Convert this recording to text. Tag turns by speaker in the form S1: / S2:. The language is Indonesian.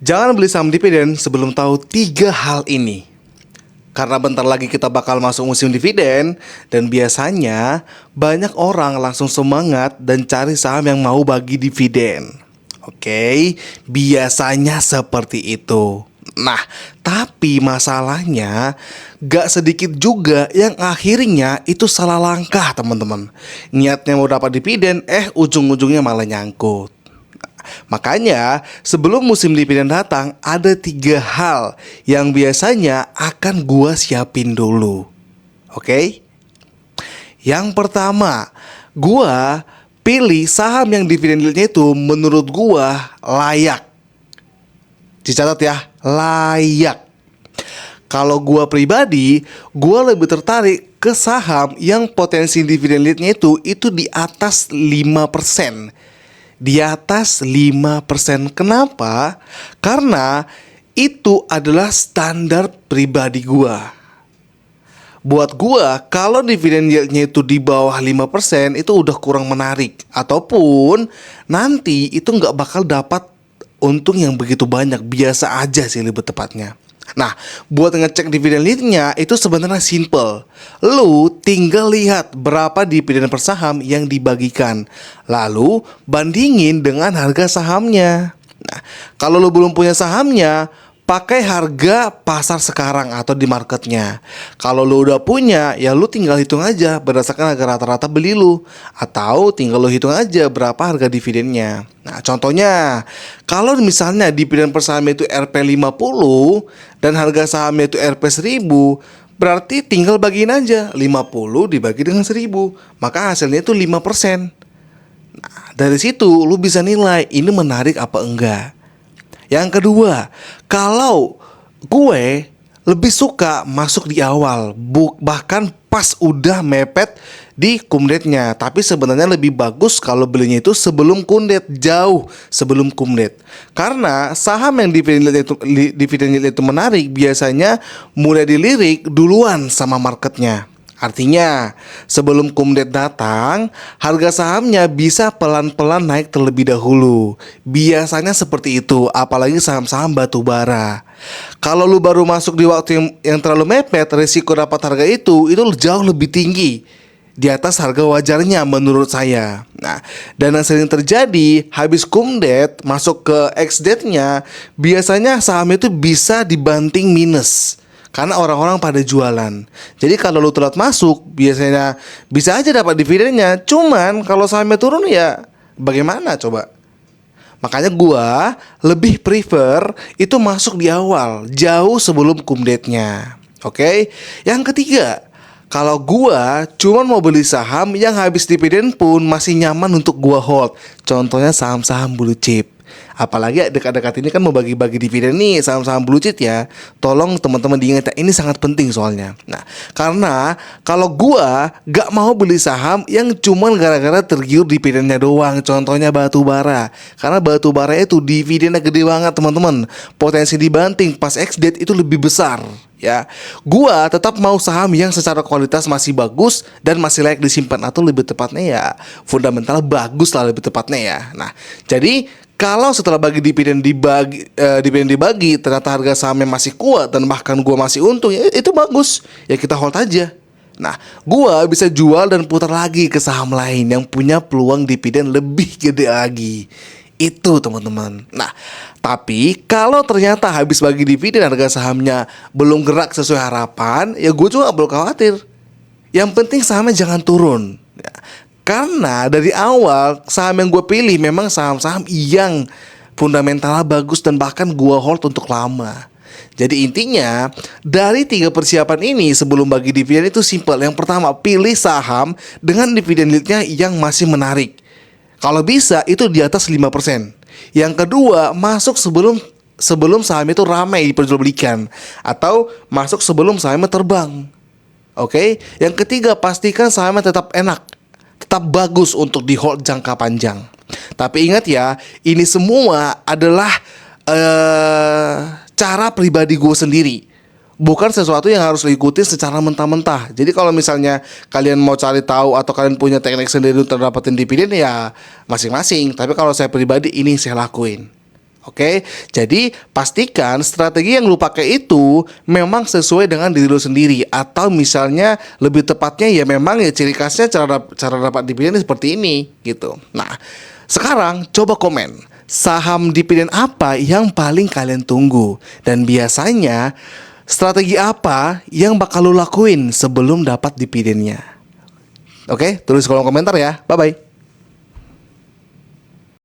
S1: Jangan beli saham dividen sebelum tahu tiga hal ini. Karena bentar lagi kita bakal masuk musim dividen, dan biasanya banyak orang langsung semangat dan cari saham yang mau bagi dividen. Oke, biasanya seperti itu. Nah, tapi masalahnya gak sedikit juga yang akhirnya itu salah langkah, teman-teman. Niatnya mau dapat dividen, ujung-ujungnya malah nyangkut. Makanya sebelum musim dividen datang, ada tiga hal yang biasanya akan gua siapin dulu. Oke? Yang pertama, gua pilih saham yang dividen yieldnya itu menurut gua layak. Dicatat ya, layak. Kalau gua pribadi, gua lebih tertarik ke saham yang potensi dividen yieldnya itu di atas 5%. Di atas 5%. Kenapa? Karena itu adalah standar pribadi gua. Buat gua, kalau dividen yieldnya itu di bawah 5%, itu udah kurang menarik. Ataupun nanti itu nggak bakal dapat untung yang begitu banyak. Biasa aja sih lebih tepatnya. Nah, buat ngecek dividen yieldnya itu sebenarnya simple. Lu tinggal lihat berapa dividen per saham yang dibagikan, lalu bandingin dengan harga sahamnya. Nah, kalau lu belum punya sahamnya, pakai harga pasar sekarang atau di marketnya. Kalau lu udah punya, ya lu tinggal hitung aja berdasarkan harga rata-rata beli lu. Atau tinggal lu hitung aja berapa harga dividennya. Nah, contohnya, kalau misalnya dividen per saham itu Rp50 dan harga sahamnya itu Rp1000, berarti tinggal bagiin aja 50 dibagi dengan 1000. Maka hasilnya itu 5%. Nah, dari situ lu bisa nilai ini menarik apa enggak. Yang kedua, kalau gue lebih suka masuk di awal, bahkan pas udah mepet di kumdetnya. Tapi sebenarnya lebih bagus kalau belinya itu sebelum kumdet, jauh sebelum kumdet. Karena saham yang dividen yield itu menarik biasanya mulai dilirik duluan sama marketnya. Artinya, sebelum kumdet datang, harga sahamnya bisa pelan-pelan naik terlebih dahulu. Biasanya seperti itu, apalagi saham-saham batu bara. Kalau lu baru masuk di waktu yang terlalu mepet, risiko dapat harga itu jauh lebih tinggi di atas harga wajarnya menurut saya. Nah, dan yang sering terjadi, habis kumdet masuk ke ex-date-nya, biasanya saham itu bisa dibanting minus karena orang-orang pada jualan. Jadi kalau lu telat masuk, biasanya bisa aja dapat dividennya. Cuman kalau sahamnya turun ya bagaimana coba? Makanya gua lebih prefer itu masuk di awal, jauh sebelum kumdetnya. Oke? Yang ketiga, kalau gua cuman mau beli saham yang habis dividen pun masih nyaman untuk gua hold. Contohnya saham-saham blue chip. Apalagi dekat-dekat ini kan mau bagi-bagi dividen nih saham-saham blue chip ya. Tolong teman-teman diingat, ini sangat penting soalnya. Nah, karena kalau gua gak mau beli saham yang cuman gara-gara tergiur dividennya doang. Contohnya batu bara. Karena batu bara itu dividennya gede banget teman-teman. Potensi dibanting pas ex-date itu lebih besar. Ya, gua tetap mau saham yang secara kualitas masih bagus dan masih layak disimpan, atau lebih tepatnya ya fundamental bagus lah lebih tepatnya ya. Nah, jadi kalau setelah dividen dibagi ternyata harga sahamnya masih kuat dan bahkan gua masih untung, ya itu bagus. Ya kita hold aja. Nah, gua bisa jual dan putar lagi ke saham lain yang punya peluang dividen lebih gede lagi. Itu teman-teman. Nah, tapi kalau ternyata habis bagi dividen harga sahamnya belum gerak sesuai harapan, ya gue juga gak perlu khawatir. Yang penting sahamnya jangan turun ya. Karena dari awal saham yang gue pilih memang saham-saham yang fundamentalnya bagus dan bahkan gue hold untuk lama. Jadi intinya dari tiga persiapan ini sebelum bagi dividen itu simple. Yang pertama, pilih saham dengan dividen yieldnya yang masih menarik. Kalau bisa itu di atas 5%. Yang kedua, masuk sebelum saham itu ramai diperjualbelikan, atau masuk sebelum sahamnya terbang. Oke? Yang ketiga, pastikan sahamnya tetap enak, tetap bagus untuk di hold jangka panjang. Tapi ingat ya, ini semua adalah cara pribadi gue sendiri, bukan sesuatu yang harus diikuti secara mentah-mentah. Jadi kalau misalnya kalian mau cari tahu atau kalian punya teknik sendiri untuk dapetin dividen, ya masing-masing. Tapi kalau saya pribadi, ini saya lakuin. Oke, jadi pastikan strategi yang lu pakai itu memang sesuai dengan diri lu sendiri, atau misalnya lebih tepatnya ya memang ya ciri khasnya cara dapat dividen seperti ini gitu. Nah, sekarang coba komen saham dividen apa yang paling kalian tunggu, dan biasanya strategi apa yang bakal lu lakuin sebelum dapat dividennya. Oke, tulis kolom komentar ya. Bye bye.